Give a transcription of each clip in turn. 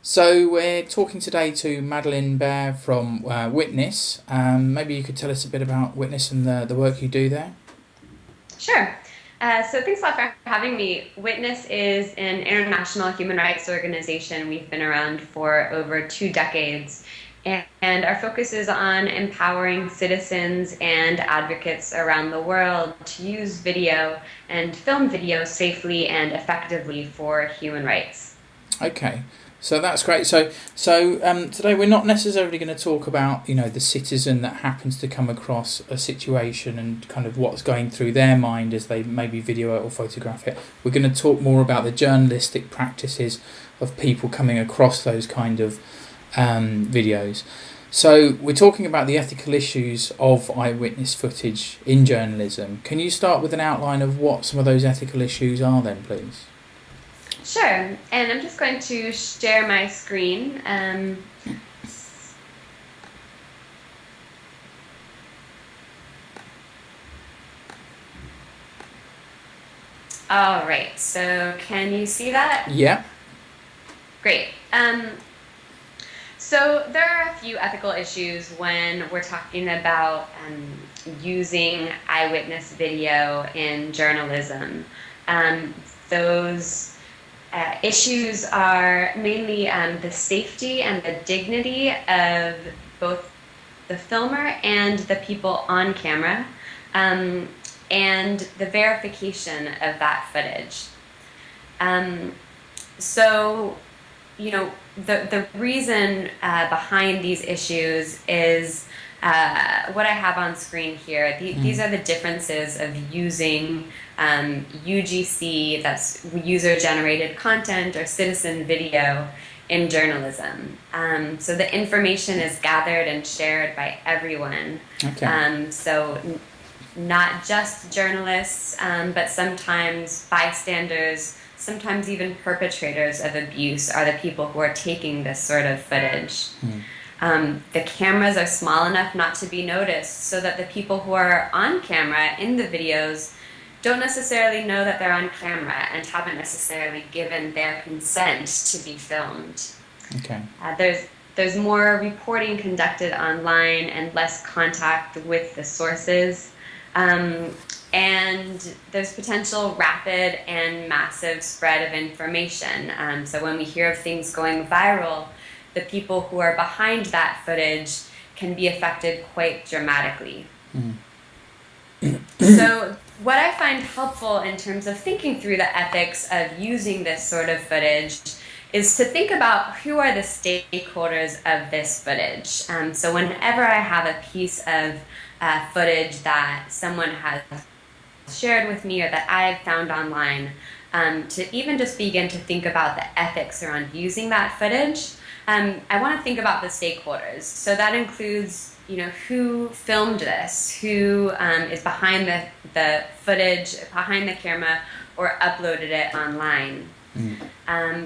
So we're talking today to Madeleine Bair from Witness. Maybe you could tell us a bit about Witness and the work you do there. Sure. So thanks a lot for having me. Witness is an international human rights organization. We've been around for over 2 decades, and our focus is on empowering citizens and advocates around the world to use video and film video safely and effectively for human rights. Okay, so that's great. So today we're not necessarily going to talk about the citizen that happens to come across a situation and kind of what's going through their mind as they maybe video it or photograph it. We're going to talk more about the journalistic practices of people coming across those kind of videos. So we're talking about the ethical issues of eyewitness footage in journalism. Can you start with an outline of what some of those ethical issues are then, please? Sure. And I'm just going to share my screen. All right. So can you see that? Yeah. Great. So there are a few ethical issues when we're talking about using eyewitness video in journalism. Those issues are mainly the safety and the dignity of both the filmer and the people on camera, and the verification of that footage. So, the reason behind these issues is what I have on screen here. These are the differences of using UGC, that's user-generated content or citizen video, in journalism. So the information is gathered and shared by everyone. Okay. Not just journalists, but sometimes bystanders, sometimes even perpetrators of abuse are the people who are taking this sort of footage. The cameras are small enough not to be noticed, so that the people who are on camera in the videos don't necessarily know that they're on camera and haven't necessarily given their consent to be filmed. Okay. There's more reporting conducted online and less contact with the sources. And there's potential rapid and massive spread of information. So when we hear of things going viral, the people who are behind that footage can be affected quite dramatically. So what I find helpful in terms of thinking through the ethics of using this sort of footage is to think about who are the stakeholders of this footage. So whenever I have a piece of footage that someone has shared with me or that I've found online, to even just begin to think about the ethics around using that footage, I want to think about the stakeholders. So that includes, who filmed this, who is behind the footage, behind the camera, or uploaded it online.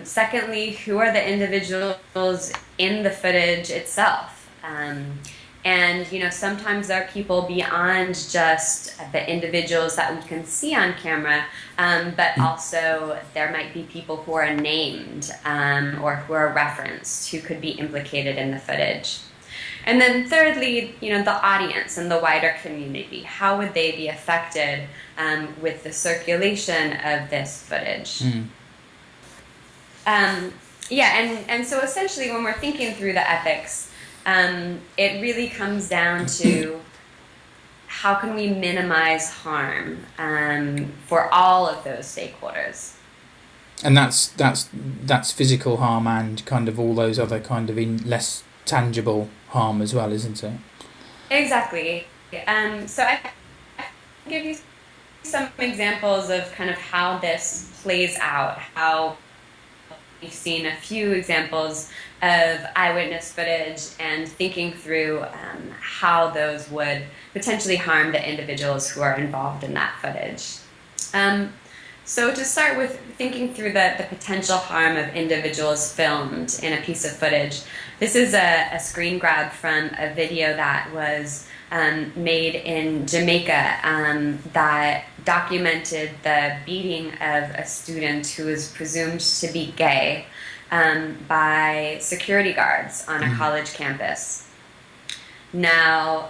Secondly, who are the individuals in the footage itself? And, sometimes there are people beyond just the individuals that we can see on camera, but also there might be people who are named or who are referenced who could be implicated in the footage. And then thirdly, the audience and the wider community. How would they be affected with the circulation of this footage? And so essentially when we're thinking through the ethics, it really comes down to how can we minimize harm for all of those stakeholders. And that's physical harm and kind of all those other kind of less tangible harm as well, isn't it? Exactly. So I can give you some examples of kind of how this plays out, how we've seen a few examples of eyewitness footage and thinking through how those would potentially harm the individuals who are involved in that footage. So to start with thinking through the potential harm of individuals filmed in a piece of footage, this is a screen grab from a video that was made in Jamaica that documented the beating of a student who was presumed to be gay. by security guards on a college campus. Now,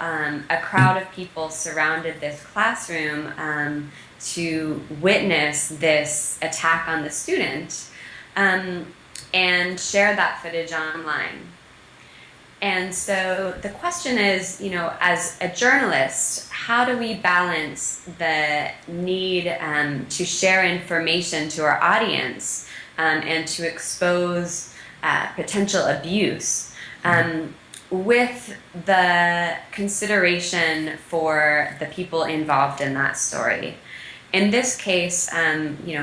a crowd of people surrounded this classroom to witness this attack on the student and share that footage online. And so the question is, as a journalist, how do we balance the need to share information to our audience and to expose potential abuse with the consideration for the people involved in that story? In this case,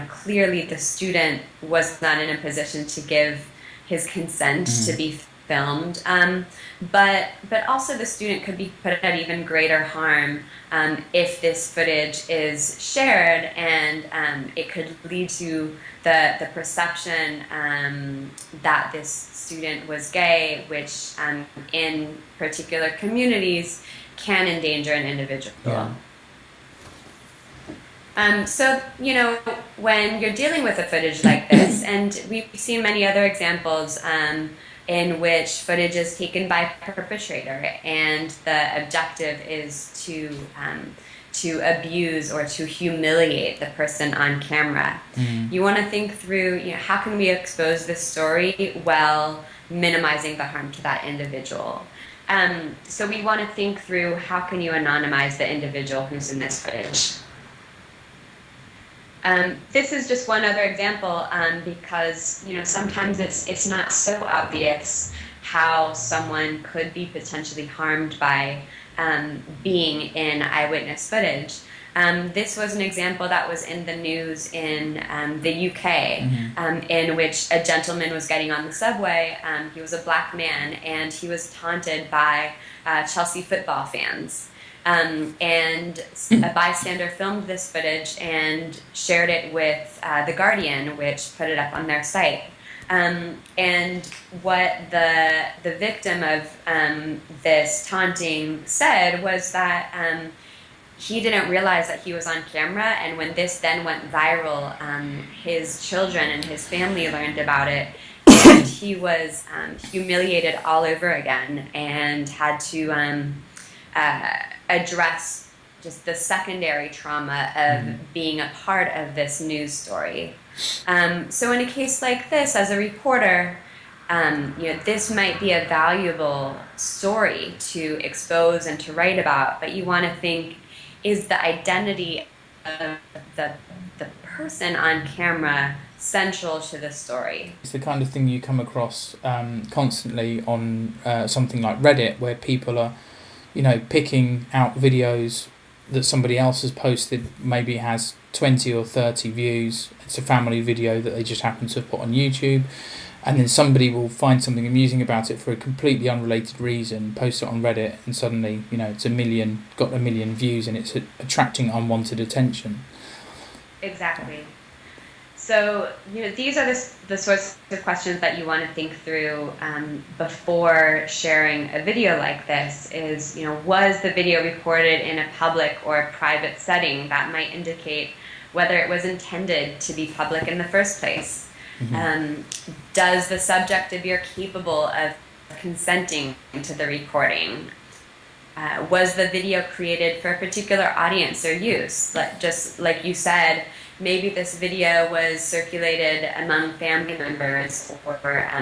clearly the student was not in a position to give his consent to be filmed, but also the student could be put at even greater harm if this footage is shared, and it could lead to the perception that this student was gay, which in particular communities can endanger an individual. Yeah. So, when you're dealing with a footage like this, and we've seen many other examples in which footage is taken by a perpetrator and the objective is to abuse or to humiliate the person on camera. You want to think through, how can we expose this story while minimizing the harm to that individual? So we want to think through, how can you anonymize the individual who's in this footage? This is just one other example because sometimes it's not so obvious how someone could be potentially harmed by being in eyewitness footage. This was an example that was in the news in the UK, in which a gentleman was getting on the subway. He was a black man, and he was taunted by Chelsea football fans. And a bystander filmed this footage and shared it with The Guardian, which put it up on their site. And what the victim of this taunting said was that he didn't realize that he was on camera, and when this then went viral, his children and his family learned about it, and he was humiliated all over again and had to address just the secondary trauma of being a part of this news story. So in a case like this, as a reporter, this might be a valuable story to expose and to write about, but you want to think, is the identity of the person on camera central to the story? It's the kind of thing you come across constantly on something like Reddit, where people are picking out videos that somebody else has posted, maybe has 20 or 30 views. It's a family video that they just happen to have put on YouTube, and then somebody will find something amusing about it for a completely unrelated reason, post it on Reddit, and suddenly it's got a million views, and it's attracting unwanted attention. Exactly. So, these are the sorts of questions that you want to think through before sharing a video like this. Is, was the video recorded in a public or a private setting? That might indicate whether it was intended to be public in the first place. Does the subject appear capable of consenting to the recording? Was the video created for a particular audience or use? Just like you said, maybe this video was circulated among family members, or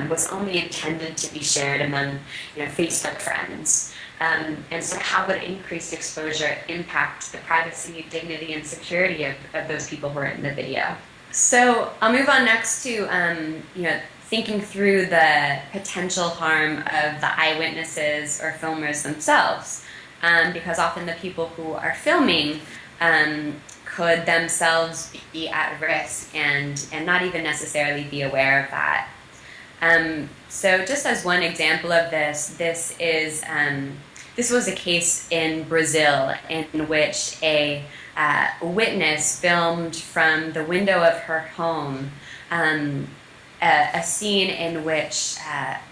was only intended to be shared among Facebook friends. And so how would increased exposure impact the privacy, dignity, and security of those people who are in the video? So I'll move on next to thinking through the potential harm of the eyewitnesses or filmers themselves, because often the people who are filming could themselves be at risk and not even necessarily be aware of that. So just as one example of this was a case in Brazil in which a witness filmed from the window of her home a scene in which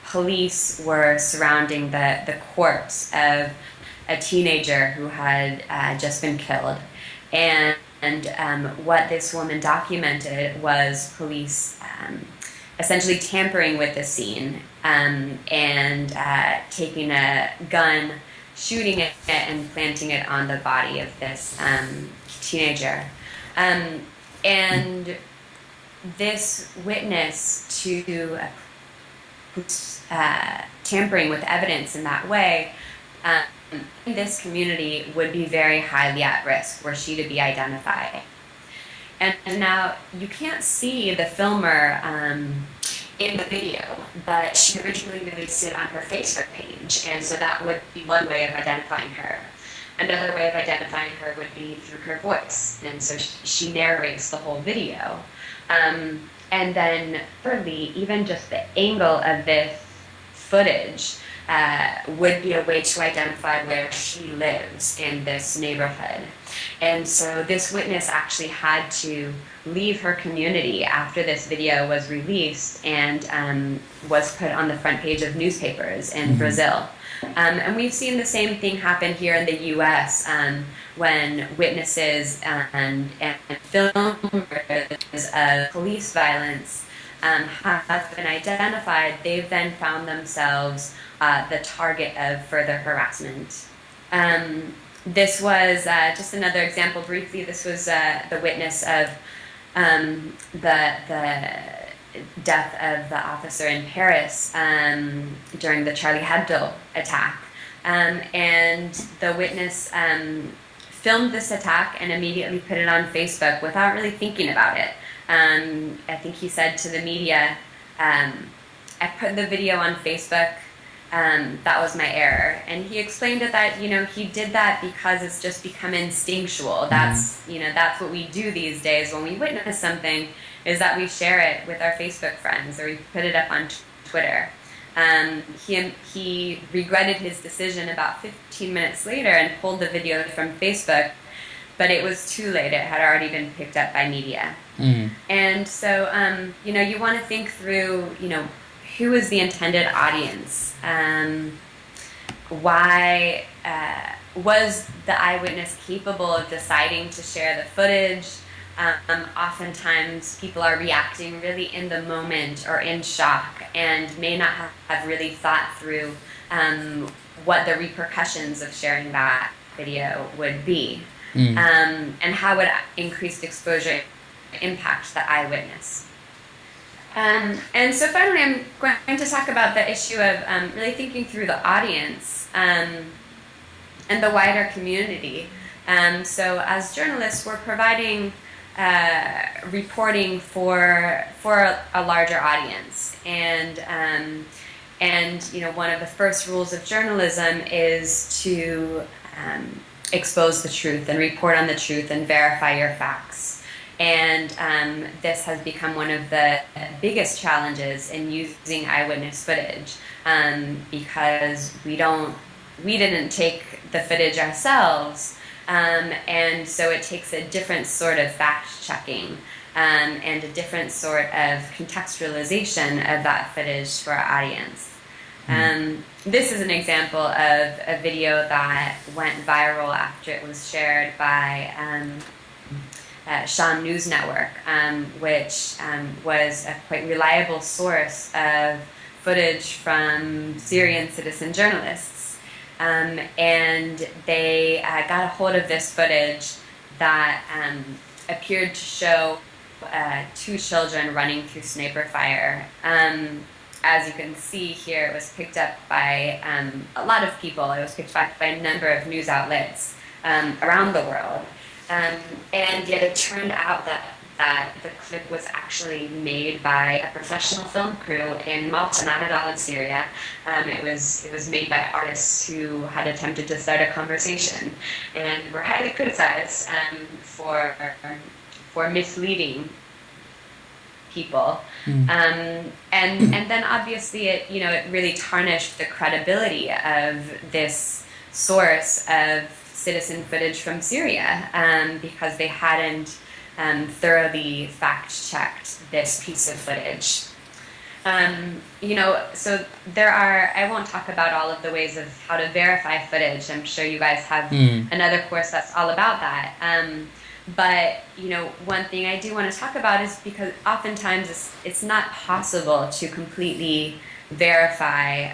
police were surrounding the corpse of a teenager who had just been killed. And what this woman documented was police essentially tampering with the scene, and taking a gun, shooting it and planting it on the body of this teenager. And this witness to tampering with evidence in that way, in this community would be very highly at risk were she to be identified. And now you can't see the filmer in the video, but she originally released it on her Facebook page, and so that would be one way of identifying her. Another way of identifying her would be through her voice, and so she narrates the whole video. And then thirdly, even just the angle of this footage would be a way to identify where she lives in this neighborhood. And so this witness actually had to leave her community after this video was released and was put on the front page of newspapers in Brazil. And we've seen the same thing happen here in the U.S. When witnesses and filmmakers of police violence have been identified, they've then found themselves the target of further harassment. This was just another example briefly. This was the witness of the death of the officer in Paris during the Charlie Hebdo attack. And the witness filmed this attack and immediately put it on Facebook without really thinking about it. I think he said to the media, I put the video on Facebook, that was my error. And he explained it that, he did that because it's just become instinctual. That's what we do these days when we witness something, is that we share it with our Facebook friends or we put it up on Twitter. He regretted his decision about 15 minutes later and pulled the video from Facebook, but it was too late. It had already been picked up by media. And so, you want to think through, who is the intended audience? Why was the eyewitness capable of deciding to share the footage? Oftentimes people are reacting really in the moment or in shock and may not have really thought through what the repercussions of sharing that video would be, and how would increased exposure impact the eyewitness. And so finally I'm going to talk about the issue of really thinking through the audience and the wider community. So as journalists, we're providing reporting for a larger audience, and one of the first rules of journalism is to expose the truth and report on the truth and verify your facts. And this has become one of the biggest challenges in using eyewitness footage, because we didn't take the footage ourselves. And so it takes a different sort of fact-checking and a different sort of contextualization of that footage for our audience. This is an example of a video that went viral after it was shared by Sham News Network, which was a quite reliable source of footage from Syrian citizen journalists. And they got a hold of this footage that appeared to show 2 children running through sniper fire. As you can see here, it was picked up by a lot of people. It was picked up by a number of news outlets around the world. And yet it turned out that the clip was actually made by a professional film crew in Malta, not at all in Syria. It was made by artists who had attempted to start a conversation, and were highly criticized for misleading people. And then obviously it really tarnished the credibility of this source of citizen footage from Syria, because they hadn't thoroughly fact-checked this piece of footage. So there are, I won't talk about all of the ways of how to verify footage. I'm sure you guys have another course that's all about that. But, one thing I do want to talk about is because oftentimes it's not possible to completely verify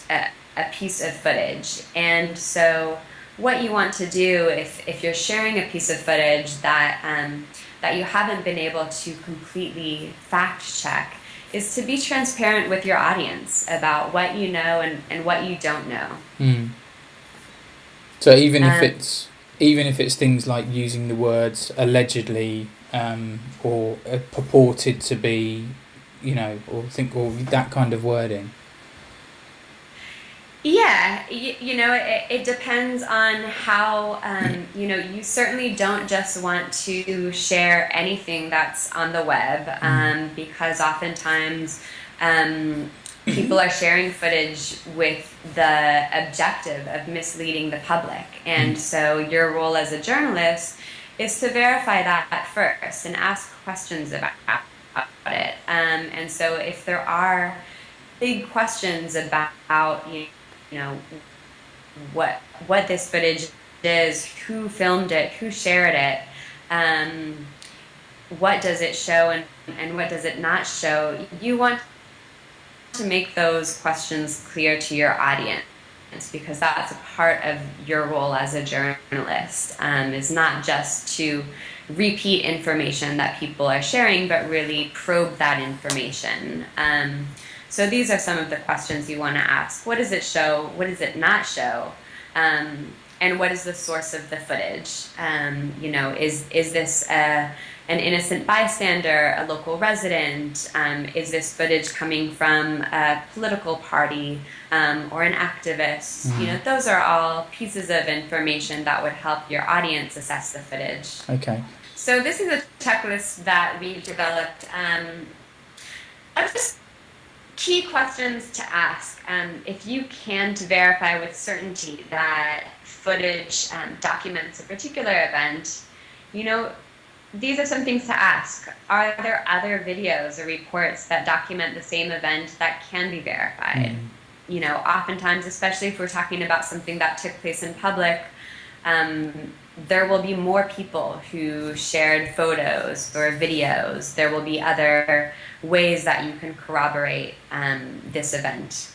a piece of footage. And so what you want to do if you're sharing a piece of footage that you haven't been able to completely fact check is to be transparent with your audience about what you know and what you don't know. So even if it's things like using the words allegedly or purported to be, or that kind of wording. Yeah, it depends on how, you certainly don't just want to share anything that's on the web, because oftentimes people are sharing footage with the objective of misleading the public. And so your role as a journalist is to verify that first and ask questions about it. And so if there are big questions about, what this footage is, who filmed it, who shared it, what does it show and what does it not show, you want to make those questions clear to your audience, because that's a part of your role as a journalist, is not just to repeat information that people are sharing, but really probe that information. So these are some of the questions you want to ask. What does it show? What does it not show? And what is the source of the footage? Is this an innocent bystander, a local resident? Is this footage coming from a political party or an activist? Those are all pieces of information that would help your audience assess the footage. Okay. So this is a checklist that we developed. Just key questions to ask if you can't verify with certainty that footage documents a particular event. These are some things to ask. Are there other videos or reports that document the same event that can be verified? Oftentimes, especially if we're talking about something that took place in public, there will be more people who shared photos or videos. There will be other ways that you can corroborate this event.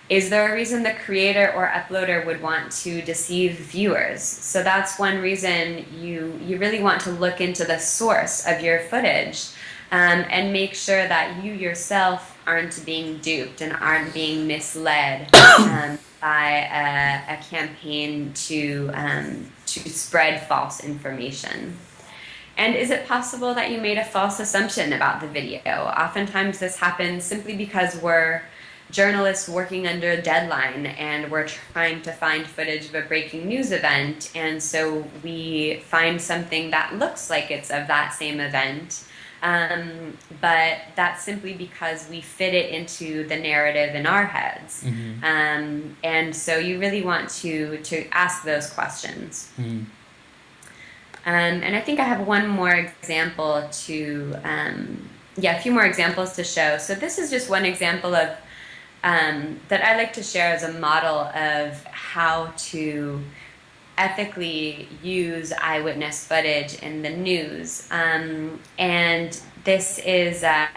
Is there a reason the creator or uploader would want to deceive viewers? So that's one reason you really want to look into the source of your footage and make sure that you yourself aren't being duped and aren't being misled by a campaign to spread false information. And is it possible that you made a false assumption about the video? Oftentimes this happens simply because we're journalists working under a deadline and we're trying to find footage of a breaking news event, and so we find something that looks like it's of that same event, but that's simply because we fit it into the narrative in our heads. And so you really want to ask those questions. And I think I have one more example a few more examples to show. So this is just one example of that I like to share as a model of how to ethically use eyewitness footage in the news. And this is a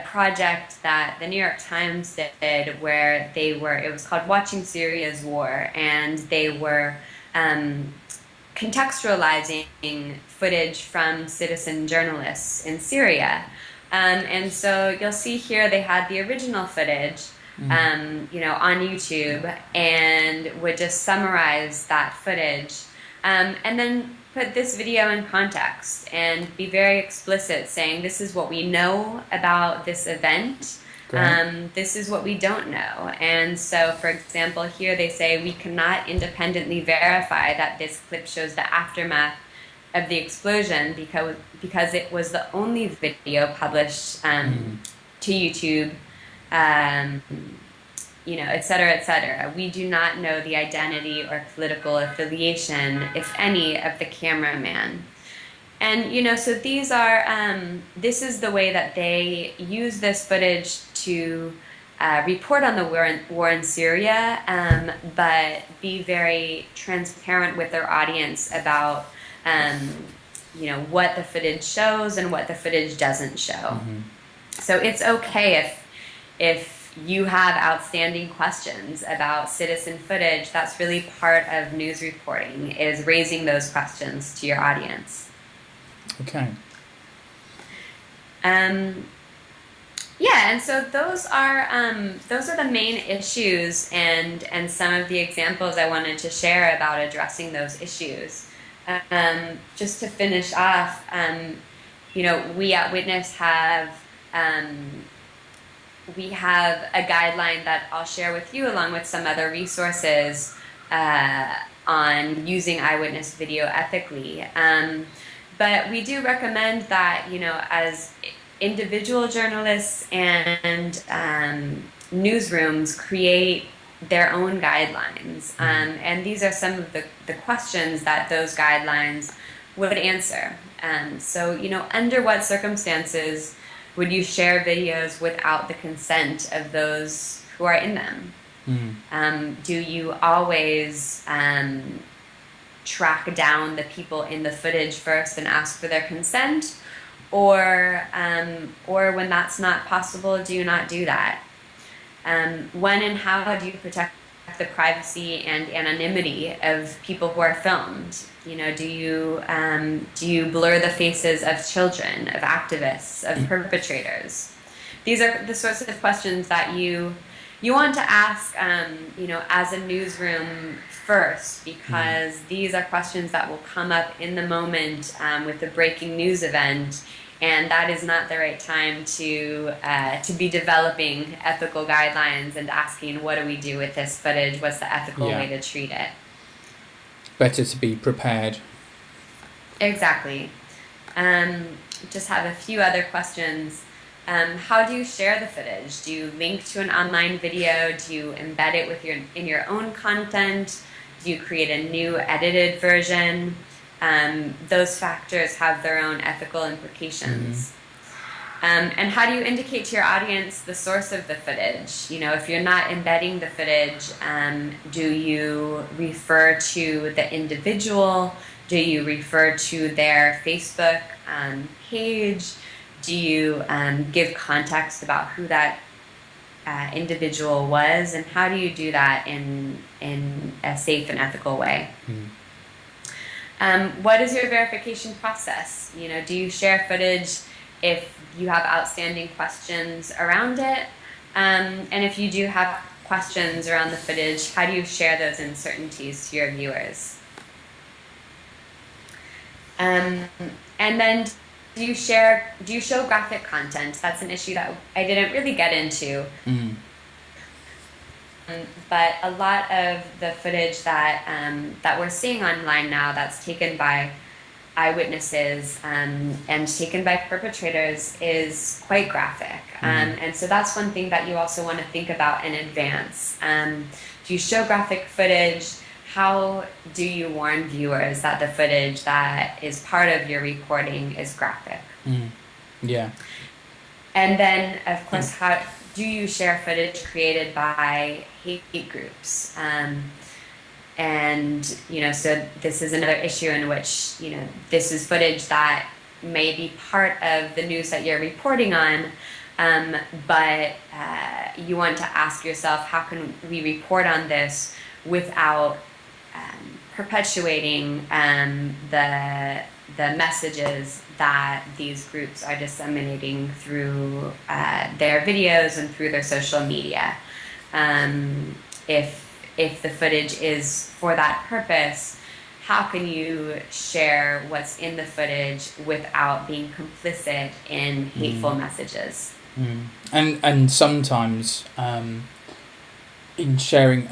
project that the New York Times did where it was called Watching Syria's War, and they were contextualizing footage from citizen journalists in Syria. And so you'll see here they had the original footage, on YouTube, and would just summarize that footage, and then put this video in context and be very explicit, saying this is what we know about this event. This is what we don't know. And so, for example, here they say we cannot independently verify that this clip shows the aftermath of the explosion because it was the only video published to YouTube, et cetera, et cetera. We do not know the identity or political affiliation, if any, of the cameraman. And, so these are, this is the way that they use this footage to report on the war in Syria, but be very transparent with their audience about what the footage shows and what the footage doesn't show. Mm-hmm. So it's okay if you have outstanding questions about citizen footage. That's really part of news reporting, is raising those questions to your audience. Okay. Yeah, and so those are the main issues and some of the examples I wanted to share about addressing those issues. Just to finish off, we at Witness have we have a guideline that I'll share with you along with some other resources on using eyewitness video ethically. But we do recommend that, as individual journalists and newsrooms create their own guidelines. And these are some of the questions that those guidelines would answer. So, under what circumstances would you share videos without the consent of those who are in them? Do you always track down the people in the footage first and ask for their consent? Or when that's not possible, do you not do that? When and how do you protect the privacy and anonymity of people who are filmed? Do you blur the faces of children, of activists, of perpetrators? These are the sorts of questions that you want to ask, as a newsroom first, because these are questions that will come up in the moment with the breaking news event. And that is not the right time to be developing ethical guidelines and asking, what do we do with this footage? What's the ethical way to treat it? Better to be prepared. Exactly. Just have a few other questions. How do you share the footage? Do you link to an online video? Do you embed it in your own content? Do you create a new edited version? Those factors have their own ethical implications. And how do you indicate to your audience the source of the footage? If you're not embedding the footage, do you refer to the individual? Do you refer to their Facebook page? Do you give context about who that individual was? And how do you do that in a safe and ethical way? What is your verification process? Do you share footage if you have outstanding questions around it? And if you do have questions around the footage, how do you share those uncertainties to your viewers? And then do you show graphic content? That's an issue that I didn't really get into. But a lot of the footage that we're seeing online now that's taken by eyewitnesses and taken by perpetrators is quite graphic. And so that's one thing that you also want to think about in advance. Do you show graphic footage? How do you warn viewers that the footage that is part of your reporting is graphic? Yeah. And then, of course, how do you share footage created by hate groups? And, so this is another issue in which, this is footage that may be part of the news that you're reporting on, but you want to ask yourself, how can we report on this without perpetuating the messages that these groups are disseminating through their videos and through their social media? If the footage is for that purpose, how can you share what's in the footage without being complicit in hateful messages? And sometimes in sharing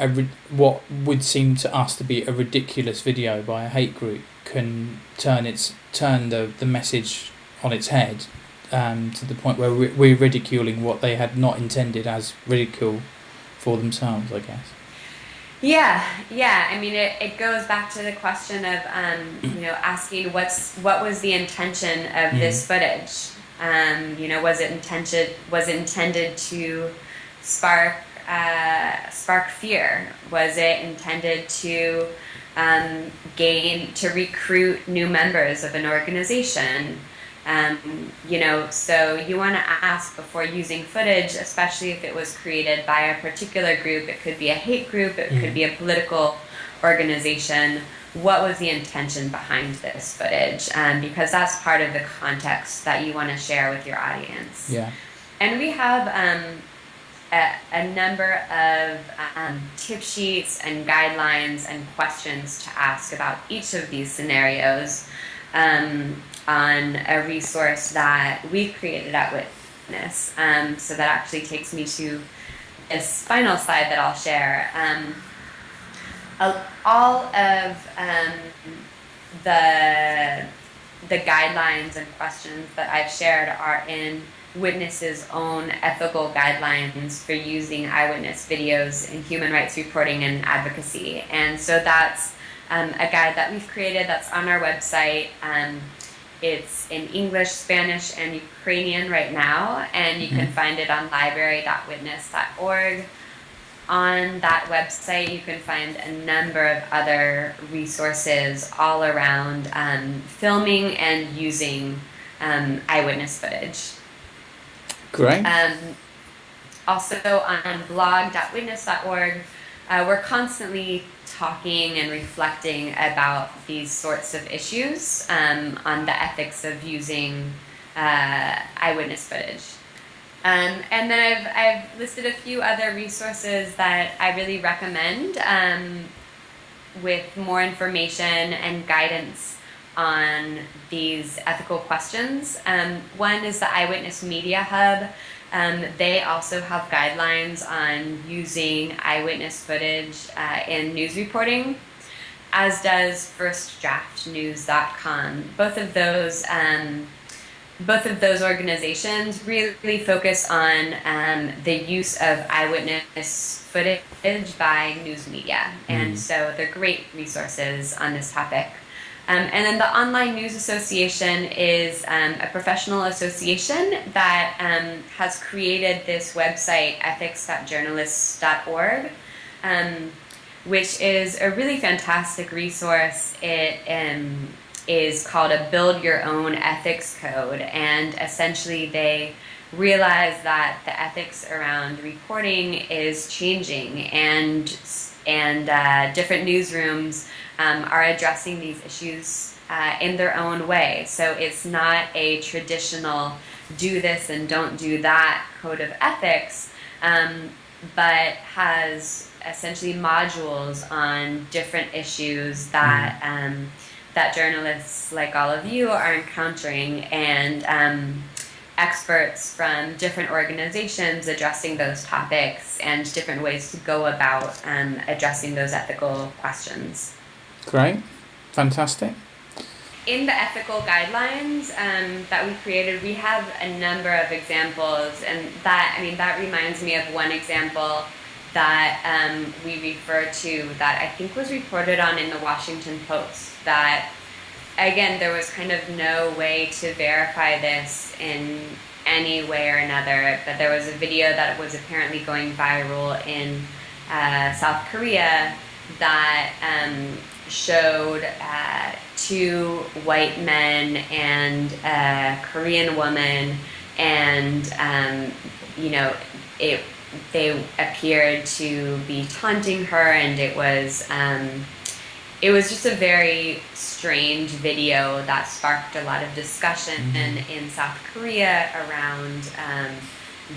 what would seem to us to be a ridiculous video by a hate group can turn the message on its head, to the point where we're ridiculing what they had not intended as ridicule for themselves, I guess. Yeah. I mean, it goes back to the question of asking what was the intention of this footage? Was it intended to spark fear? Was it intended to to recruit new members of an organization? So you want to ask before using footage, especially if it was created by a particular group. It could be a hate group, it could be a political organization. What was the intention behind this footage? Because that's part of the context that you want to share with your audience. Yeah. And we have a number of tip sheets and guidelines and questions to ask about each of these scenarios on a resource that we created at Witness. So that actually takes me to this final slide that I'll share. All of the guidelines and questions that I've shared are in Witness's own ethical guidelines for using eyewitness videos in human rights reporting and advocacy. And so that's a guide that we've created that's on our website. It's in English, Spanish, and Ukrainian right now, and you can find it on library.witness.org. On that website, you can find a number of other resources all around filming and using eyewitness footage. Great. Also on blog.witness.org, we're constantly talking and reflecting about these sorts of issues on the ethics of using eyewitness footage. And then I've listed a few other resources that I really recommend with more information and guidance on these ethical questions. One is the Eyewitness Media Hub. They also have guidelines on using eyewitness footage in news reporting, as does firstdraftnews.com. Both of those organizations really focus on the use of eyewitness footage by news media. And so they're great resources on this topic. And then the Online News Association is a professional association that has created this website, ethics.journalists.org, which is a really fantastic resource. It is called a Build Your Own Ethics Code, and essentially they realize that the ethics around reporting is changing, and different newsrooms are addressing these issues in their own way. So it's not a traditional do this and don't do that code of ethics, but has essentially modules on different issues that that journalists like all of you are encountering, and experts from different organizations addressing those topics and different ways to go about addressing those ethical questions. Great. Fantastic. In the ethical guidelines that we created, we have a number of examples, and that reminds me of one example that we refer to that I think was reported on in the Washington Post, that again there was kind of no way to verify this in any way or another, but there was a video that was apparently going viral in South Korea that showed two white men and a Korean woman, and they appeared to be taunting her, and it was just a very strange video that sparked a lot of discussion in South Korea around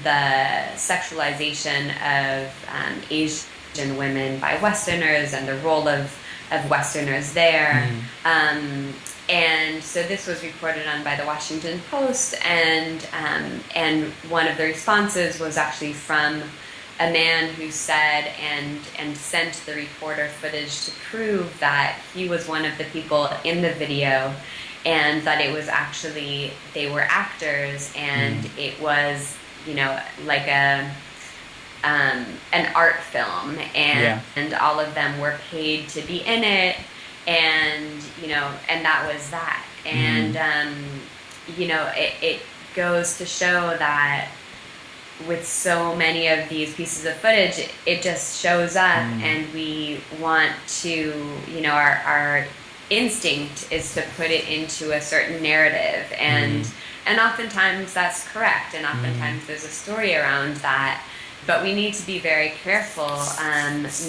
the sexualization of Asian women by Westerners and the role of Westerners there. And so this was reported on by the Washington Post, and one of the responses was actually from a man who said and sent the reporter footage to prove that he was one of the people in the video, and that it was actually, they were actors, and it was, like an art film, and all of them were paid to be in it, and that was that. And it goes to show that with so many of these pieces of footage, it just shows up, and we want to, our instinct is to put it into a certain narrative, and oftentimes that's correct, and oftentimes there's a story around that. But we need to be very careful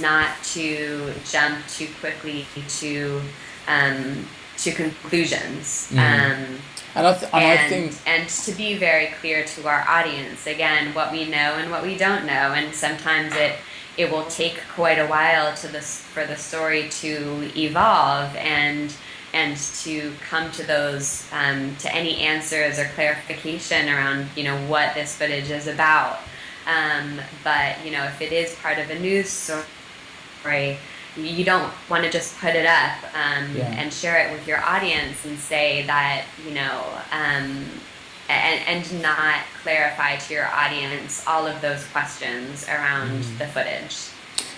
not to jump too quickly to conclusions. I think, and to be very clear to our audience, again, what we know and what we don't know, and sometimes it will take quite a while for the story to evolve and to come to those to any answers or clarification around what this footage is about. But if it is part of a news story, you don't want to just put it up and share it with your audience and say that, and not clarify to your audience all of those questions around the footage.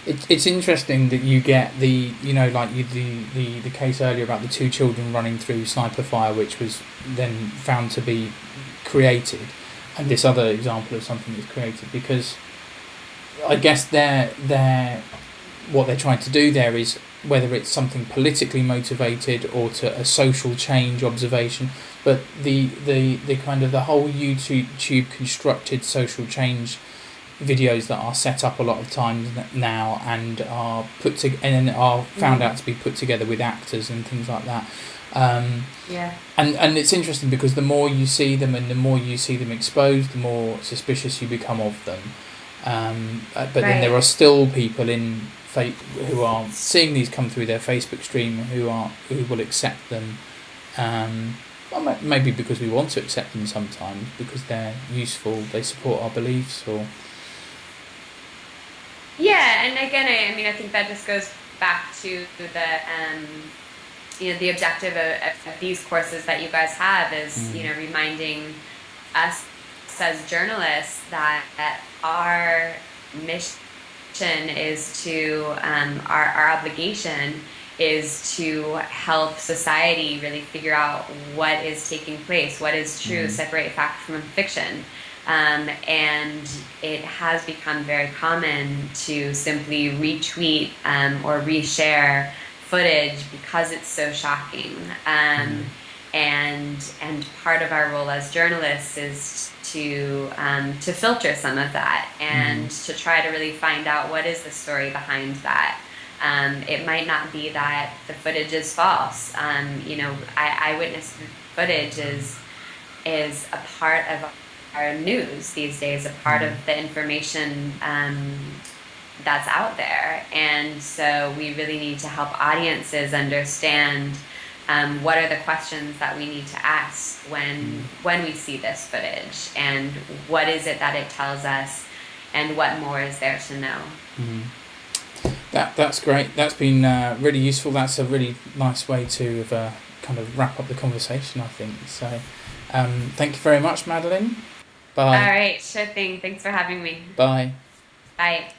It's interesting that you get the case earlier about the 2 children running through sniper fire, which was then found to be created, and this other example of something that's created, because I guess what they're trying to do there is, whether it's something politically motivated or to a social change observation, but the kind of the whole YouTube constructed social change videos that are set up a lot of times now and are and are found out to be put together with actors and things like that. And it's interesting because the more you see them and the more you see them exposed, the more suspicious you become of them. But then there are still people who are seeing these come through their Facebook stream who will accept them. Well, maybe because we want to accept them sometimes, because they're useful, they support our beliefs, or. Yeah, and again, I think that just goes back to the objective of these courses that you guys have is, reminding us as journalists that our mission is to, our obligation is to help society really figure out what is taking place, what is true, separate fact from fiction. And it has become very common to simply retweet or reshare footage because it's so shocking. And part of our role as journalists is to filter some of that and to try to really find out what is the story behind that. It might not be that the footage is false. Eyewitness footage is a part of our news these days, a part of the information that's out there. And so we really need to help audiences understand what are the questions that we need to ask when we see this footage, and what is it that it tells us, and what more is there to know. That's great. That's been really useful. That's a really nice way to kind of wrap up the conversation, I think. So thank you very much, Madeleine. Bye. All right, sure thing. Thanks for having me. Bye. Bye.